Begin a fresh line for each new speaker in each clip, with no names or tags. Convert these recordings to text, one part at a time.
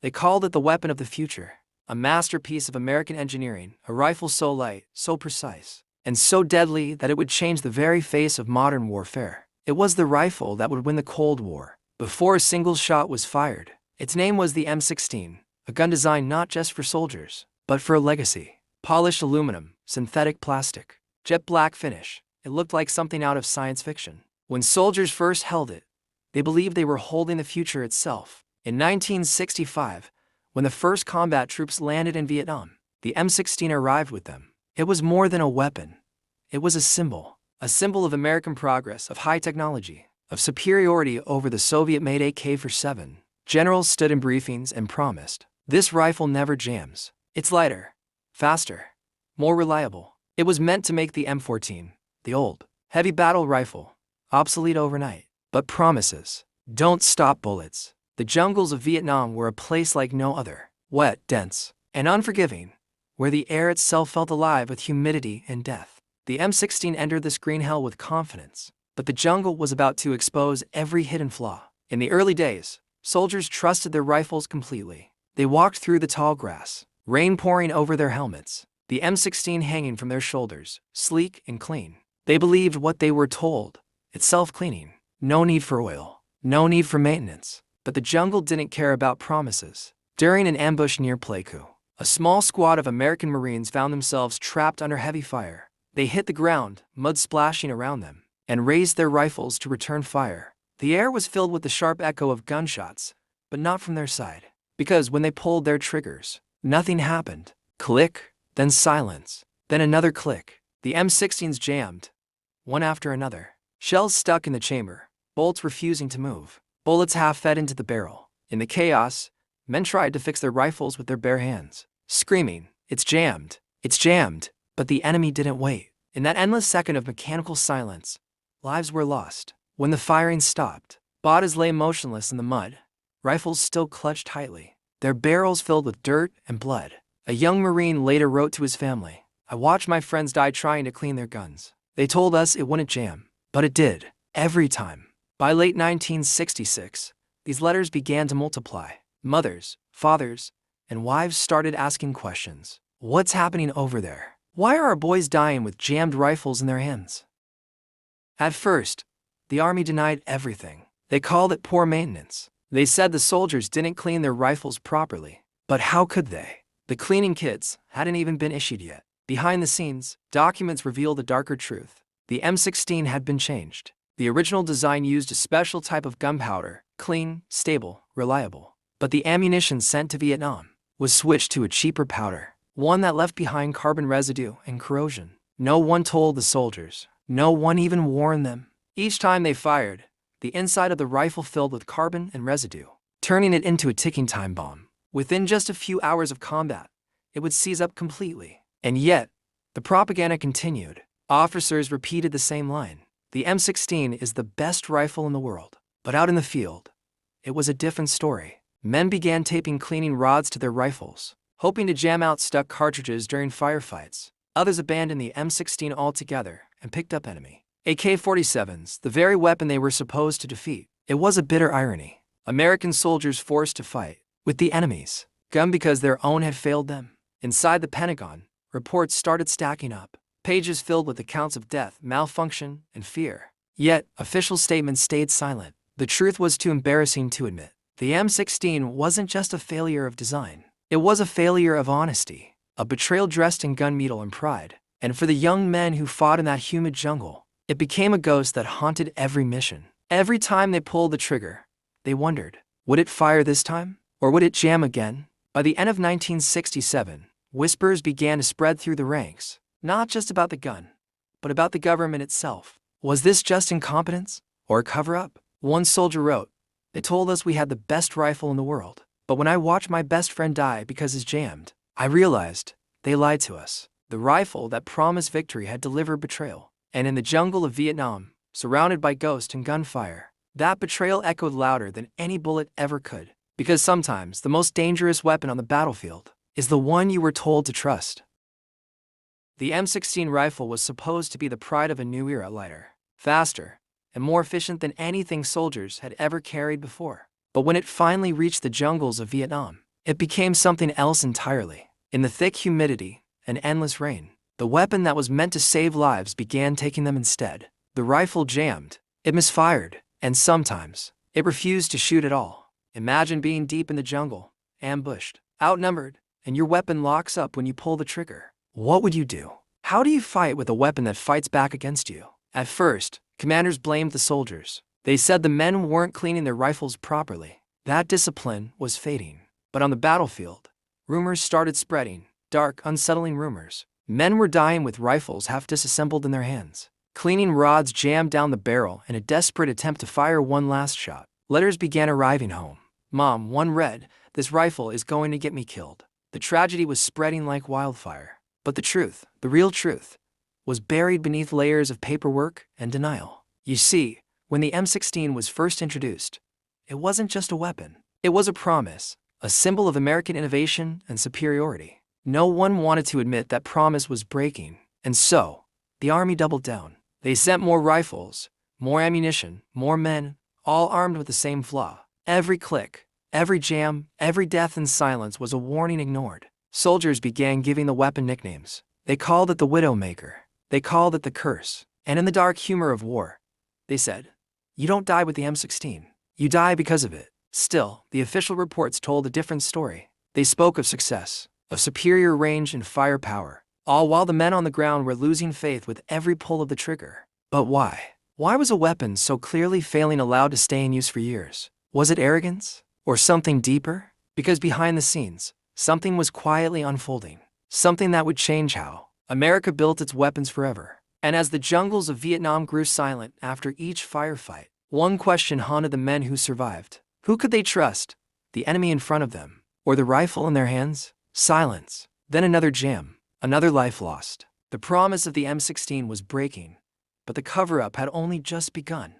They called it the weapon of the future, a masterpiece of American engineering, a rifle so light, so precise, and so deadly that it would change the very face of modern warfare. It was the rifle that would win the Cold War. Before a single shot was fired, its name was the M16, a gun designed not just for soldiers, but for a legacy. Polished aluminum, synthetic plastic, jet black finish. It looked like something out of science fiction. When soldiers first held it, they believed they were holding the future itself. In 1965, when the first combat troops landed in Vietnam, the M16 arrived with them. It was more than a weapon. It was a symbol of American progress, of high technology, of superiority over the Soviet-made AK-47. Generals stood in briefings and promised, "This rifle never jams. It's lighter, faster, more reliable." It was meant to make the M14, the old, heavy battle rifle, obsolete overnight. But promises don't stop bullets. The jungles of Vietnam were a place like no other, wet, dense, and unforgiving, where the air itself felt alive with humidity and death. The M16 entered this green hell with confidence, but the jungle was about to expose every hidden flaw. In the early days, soldiers trusted their rifles completely. They walked through the tall grass, rain pouring over their helmets, the M16 hanging from their shoulders, sleek and clean. They believed what they were told. It's self-cleaning. No need for oil. No need for maintenance. But the jungle didn't care about promises. During an ambush near Pleiku, a small squad of American Marines found themselves trapped under heavy fire. They hit the ground, mud splashing around them, and raised their rifles to return fire. The air was filled with the sharp echo of gunshots, but not from their side. Because when they pulled their triggers, nothing happened. Click, then silence, then another click. The M16s jammed, one after another. Shells stuck in the chamber, bolts refusing to move, bullets half fed into the barrel. In the chaos, men tried to fix their rifles with their bare hands, screaming, "It's jammed! It's jammed!" But the enemy didn't wait. In that endless second of mechanical silence, lives were lost. When the firing stopped, bodies lay motionless in the mud, rifles still clutched tightly, their barrels filled with dirt and blood. A young Marine later wrote to his family, "I watched my friends die trying to clean their guns. They told us it wouldn't jam, but it did, every time." By late 1966, these letters began to multiply. Mothers, fathers, and wives started asking questions. What's happening over there? Why are our boys dying with jammed rifles in their hands? At first, the army denied everything. They called it poor maintenance. They said the soldiers didn't clean their rifles properly. But how could they? The cleaning kits hadn't even been issued yet. Behind the scenes, documents revealed a darker truth. The M16 had been changed. The original design used a special type of gunpowder, clean, stable, reliable. But the ammunition sent to Vietnam was switched to a cheaper powder, one that left behind carbon residue and corrosion. No one told the soldiers. No one even warned them. Each time they fired, the inside of the rifle filled with carbon and residue, turning it into a ticking time bomb. Within just a few hours of combat, it would seize up completely. And yet, the propaganda continued. Officers repeated the same line. The M16 is the best rifle in the world. But out in the field, it was a different story. Men began taping cleaning rods to their rifles, hoping to jam out stuck cartridges during firefights. Others abandoned the M16 altogether and picked up enemy AK-47s, the very weapon they were supposed to defeat. It was a bitter irony. American soldiers forced to fight with the enemy's gun because their own had failed them. Inside the Pentagon, reports started stacking up, pages filled with accounts of death, malfunction, and fear. Yet, official statements stayed silent. The truth was too embarrassing to admit. The M16 wasn't just a failure of design. It was a failure of honesty, a betrayal dressed in gunmetal and pride. And for the young men who fought in that humid jungle, it became a ghost that haunted every mission. Every time they pulled the trigger, they wondered, would it fire this time? Or would it jam again? By the end of 1967, whispers began to spread through the ranks, not just about the gun, but about the government itself. Was this just incompetence or a cover-up? One soldier wrote, "They told us we had the best rifle in the world, but when I watched my best friend die because it's jammed, I realized they lied to us." The rifle that promised victory had delivered betrayal. And in the jungle of Vietnam, surrounded by ghost and gunfire, that betrayal echoed louder than any bullet ever could. Because sometimes the most dangerous weapon on the battlefield is the one you were told to trust. The M16 rifle was supposed to be the pride of a new era, lighter, faster, and more efficient than anything soldiers had ever carried before. But when it finally reached the jungles of Vietnam, It became something else entirely. In the thick humidity and endless rain, the weapon that was meant to save lives began taking them instead. The rifle jammed, it misfired, and sometimes, it refused to shoot at all. Imagine being deep in the jungle, ambushed, outnumbered, and your weapon locks up when you pull the trigger. What would you do? How do you fight with a weapon that fights back against you? At first, commanders blamed the soldiers. They said the men weren't cleaning their rifles properly. That discipline was fading. But on the battlefield, rumors started spreading, dark, unsettling rumors. Men were dying with rifles half disassembled in their hands. Cleaning rods jammed down the barrel in a desperate attempt to fire one last shot. Letters began arriving home. Mom, one read, "This rifle is going to get me killed." The tragedy was spreading like wildfire. But the truth, the real truth, was buried beneath layers of paperwork and denial. You see, when the M16 was first introduced, it wasn't just a weapon. It was a promise, a symbol of American innovation and superiority. No one wanted to admit that promise was breaking, and so, the Army doubled down. They sent more rifles, more ammunition, more men, all armed with the same flaw. Every click, every jam, every death in silence was a warning ignored. Soldiers began giving the weapon nicknames. They called it the Widowmaker. They called it the Curse. And in the dark humor of war, they said, "You don't die with the M16. You die because of it." Still, the official reports told a different story. They spoke of success, of superior range and firepower, all while the men on the ground were losing faith with every pull of the trigger. But why? Why was a weapon so clearly failing allowed to stay in use for years? Was it arrogance? Or something deeper? Because behind the scenes, something was quietly unfolding. Something that would change how America built its weapons forever. And as the jungles of Vietnam grew silent after each firefight, one question haunted the men who survived. Who could they trust? The enemy in front of them, or the rifle in their hands? Silence. Then another jam, another life lost. The promise of the M16 was breaking, but the cover-up had only just begun.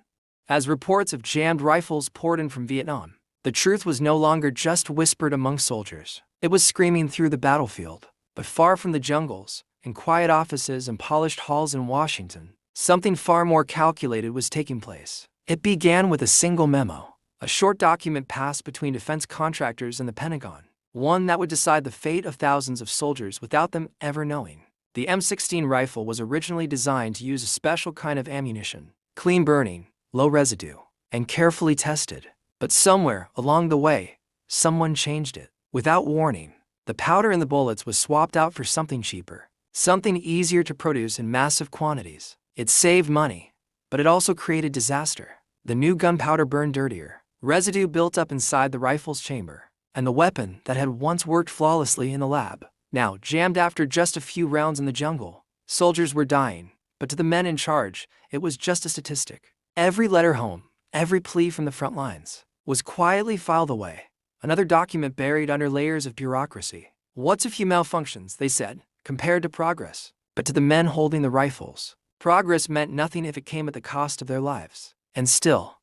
As reports of jammed rifles poured in from Vietnam, the truth was no longer just whispered among soldiers. It was screaming through the battlefield. But far from the jungles, in quiet offices and polished halls in Washington, something far more calculated was taking place. It began with a single memo, a short document passed between defense contractors and the Pentagon, one that would decide the fate of thousands of soldiers without them ever knowing. The M16 rifle was originally designed to use a special kind of ammunition, clean burning, low residue, and carefully tested. But somewhere along the way, someone changed it. Without warning, the powder in the bullets was swapped out for something cheaper, something easier to produce in massive quantities. It saved money, but it also created disaster. The new gunpowder burned dirtier, residue built up inside the rifle's chamber, and the weapon that had once worked flawlessly in the lab, now jammed after just a few rounds in the jungle. Soldiers were dying, but to the men in charge, it was just a statistic. Every letter home, every plea from the front lines, was quietly filed away. Another document buried under layers of bureaucracy. What's a few malfunctions, they said, compared to progress? But to the men holding the rifles, progress meant nothing if it came at the cost of their lives. And still,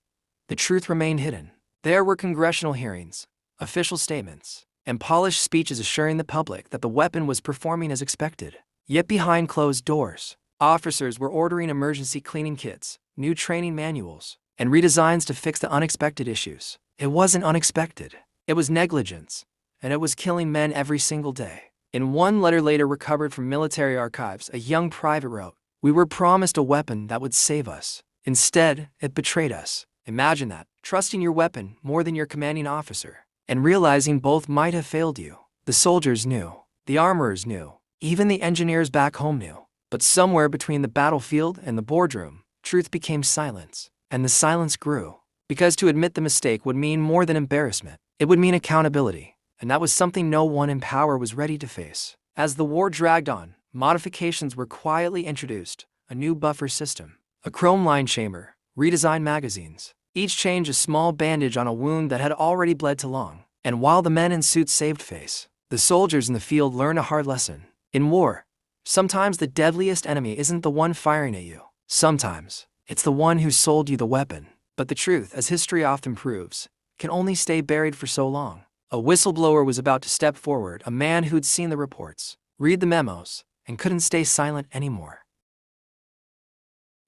the truth remained hidden. There were congressional hearings, official statements, and polished speeches assuring the public that the weapon was performing as expected. Yet behind closed doors, officers were ordering emergency cleaning kits, new training manuals, and redesigns to fix the unexpected issues. It wasn't unexpected. It was negligence, and it was killing men every single day. In one letter later recovered from military archives, a young private wrote, "We were promised a weapon that would save us. Instead, it betrayed us." Imagine that, trusting your weapon more than your commanding officer, and realizing both might have failed you. The soldiers knew, the armorers knew, even the engineers back home knew. But somewhere between the battlefield and the boardroom, truth became silence, and the silence grew. Because to admit the mistake would mean more than embarrassment. It would mean accountability, and that was something no one in power was ready to face. As the war dragged on, modifications were quietly introduced, a new buffer system, a chrome-lined chamber, redesigned magazines, each change a small bandage on a wound that had already bled too long. And while the men in suits saved face, the soldiers in the field learned a hard lesson. In war, sometimes the deadliest enemy isn't the one firing at you. Sometimes, it's the one who sold you the weapon. But the truth, as history often proves, can only stay buried for so long. A whistleblower was about to step forward, a man who'd seen the reports, read the memos, and couldn't stay silent anymore.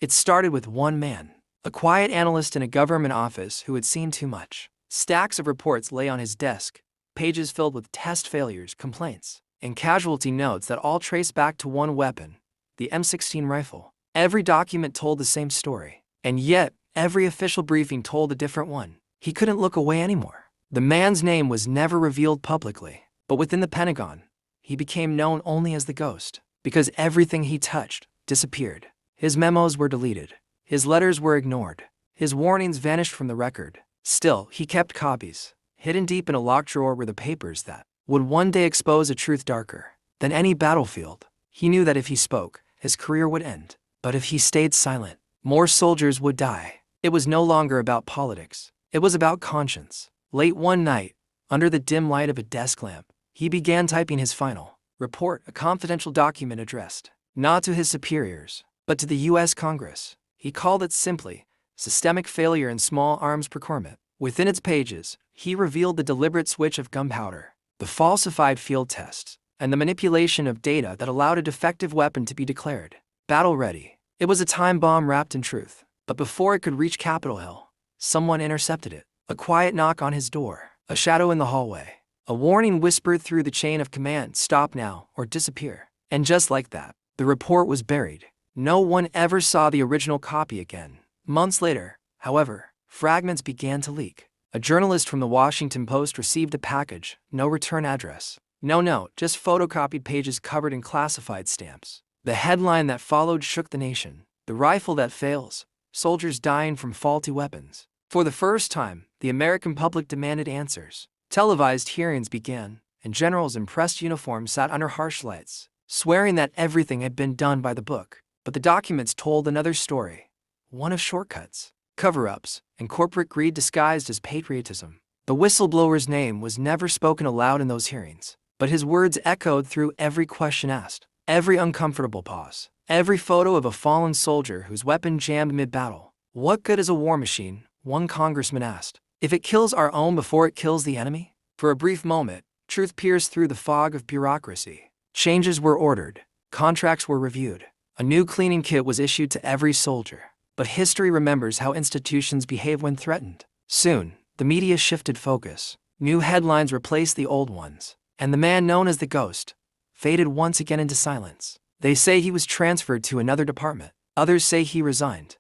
It started with one man, a quiet analyst in a government office who had seen too much. Stacks of reports lay on his desk, pages filled with test failures, complaints, and casualty notes that all trace back to one weapon, the M16 rifle. Every document told the same story, and yet every official briefing told a different one. He couldn't look away anymore. The man's name was never revealed publicly, but within the Pentagon, he became known only as the Ghost, because everything he touched disappeared. His memos were deleted. His letters were ignored. His warnings vanished from the record. Still, he kept copies, hidden deep in a locked drawer were the papers that would one day expose a truth darker than any battlefield. He knew that if he spoke, his career would end. But if he stayed silent, more soldiers would die. It was no longer about politics. It was about conscience. Late one night, under the dim light of a desk lamp, he began typing his final report, a confidential document addressed not to his superiors, but to the U.S. Congress. He called it simply, Systemic Failure in Small Arms Procurement. Within its pages, he revealed the deliberate switch of gunpowder, the falsified field tests, and the manipulation of data that allowed a defective weapon to be declared battle-ready. It was a time bomb wrapped in truth, but before it could reach Capitol Hill, someone intercepted it. A quiet knock on his door, a shadow in the hallway, a warning whispered through the chain of command, stop now or disappear. And just like that, the report was buried. No one ever saw the original copy again. Months later, however, fragments began to leak. A journalist from the Washington Post received a package, no return address, no note, just photocopied pages covered in classified stamps. The headline that followed shook the nation. The rifle that fails, soldiers dying from faulty weapons. For the first time, the American public demanded answers. Televised hearings began, and generals in pressed uniforms sat under harsh lights, swearing that everything had been done by the book. But the documents told another story, one of shortcuts, cover-ups, and corporate greed disguised as patriotism. The whistleblower's name was never spoken aloud in those hearings, but his words echoed through every question asked, every uncomfortable pause, every photo of a fallen soldier whose weapon jammed mid-battle. What good is a war machine? One congressman asked, if it kills our own before it kills the enemy? For a brief moment, truth pierced through the fog of bureaucracy. Changes were ordered, contracts were reviewed, a new cleaning kit was issued to every soldier. But history remembers how institutions behave when threatened. Soon, the media shifted focus. New headlines replaced the old ones, and the man known as the Ghost faded once again into silence. They say he was transferred to another department. Others say he resigned.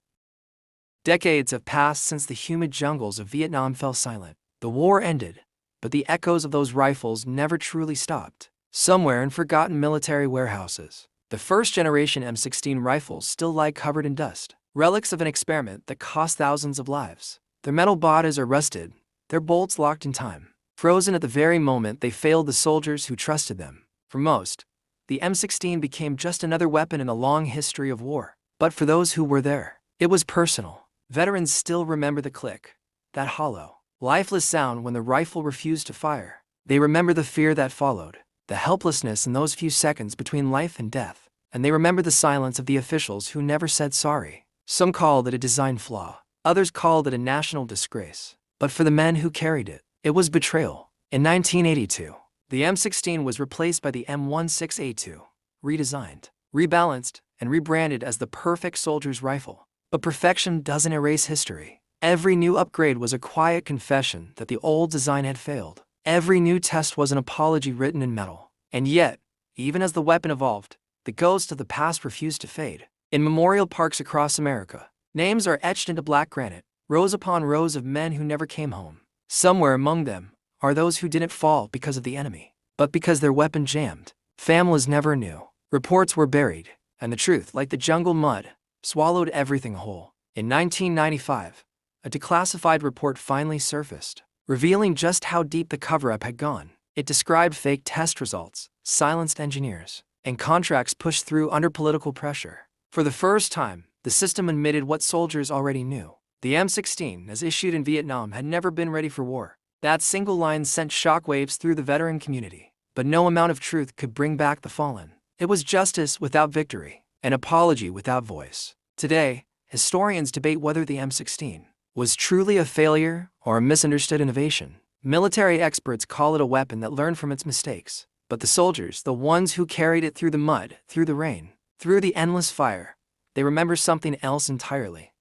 Decades have passed since the humid jungles of Vietnam fell silent. The war ended, but the echoes of those rifles never truly stopped. Somewhere in forgotten military warehouses, the first-generation M16 rifles still lie covered in dust, relics of an experiment that cost thousands of lives. Their metal bodies are rusted, their bolts locked in time, frozen at the very moment they failed the soldiers who trusted them. For most, the M16 became just another weapon in a long history of war. But for those who were there, it was personal. Veterans still remember the click, that hollow, lifeless sound when the rifle refused to fire. They remember the fear that followed, the helplessness in those few seconds between life and death. And they remember the silence of the officials who never said sorry. Some called it a design flaw, others called it a national disgrace. But for the men who carried it, it was betrayal. In 1982, the M16 was replaced by the M16A2, redesigned, rebalanced, and rebranded as the perfect soldier's rifle. But perfection doesn't erase history. Every new upgrade was a quiet confession that the old design had failed. Every new test was an apology written in metal. And yet, even as the weapon evolved, the ghost of the past refused to fade. In memorial parks across America, names are etched into black granite, rows upon rows of men who never came home. Somewhere among them are those who didn't fall because of the enemy, but because their weapon jammed. Families never knew. Reports were buried, and the truth, like the jungle mud, swallowed everything whole. In 1995, a declassified report finally surfaced, revealing just how deep the cover-up had gone. It described fake test results, silenced engineers, and contracts pushed through under political pressure. For the first time, the system admitted what soldiers already knew. The M16, as issued in Vietnam, had never been ready for war. That single line sent shockwaves through the veteran community. But no amount of truth could bring back the fallen. It was justice without victory, an apology without voice. Today, historians debate whether the M16 was truly a failure or a misunderstood innovation. Military experts call it a weapon that learned from its mistakes. But the soldiers, the ones who carried it through the mud, through the rain, through the endless fire, they remember something else entirely.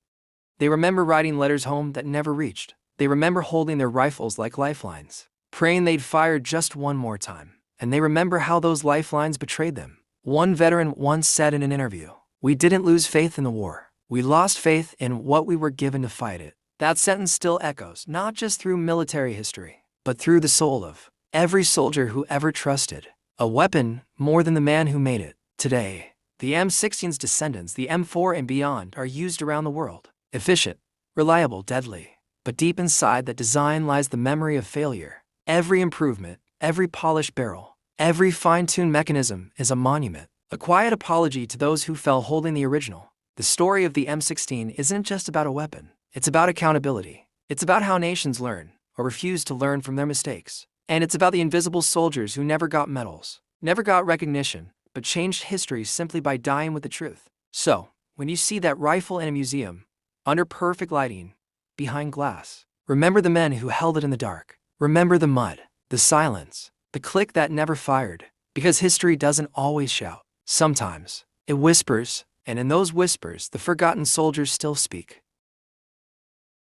They remember writing letters home that never reached. They remember holding their rifles like lifelines. praying they'd fire just one more time. And they remember how those lifelines betrayed them. One veteran once said in an interview, "We didn't lose faith in the war. We lost faith in what we were given to fight it." That sentence still echoes, not just through military history, but through the soul of every soldier who ever trusted a weapon more than the man who made it. Today, the M16's descendants, the M4 and beyond, are used around the world. Efficient, reliable, deadly. But deep inside that design lies the memory of failure. Every improvement, every polished barrel, every fine-tuned mechanism is a monument, a quiet apology to those who fell holding the original. The story of the M16 isn't just about a weapon. It's about accountability. It's about how nations learn, or refuse to learn from their mistakes. And it's about the invisible soldiers who never got medals, never got recognition, but changed history simply by dying with the truth. So, when you see that rifle in a museum, under perfect lighting, behind glass, remember the men who held it in the dark. Remember the mud, the silence, the click that never fired. Because history doesn't always shout. Sometimes, it whispers, and in those whispers, the forgotten soldiers still speak.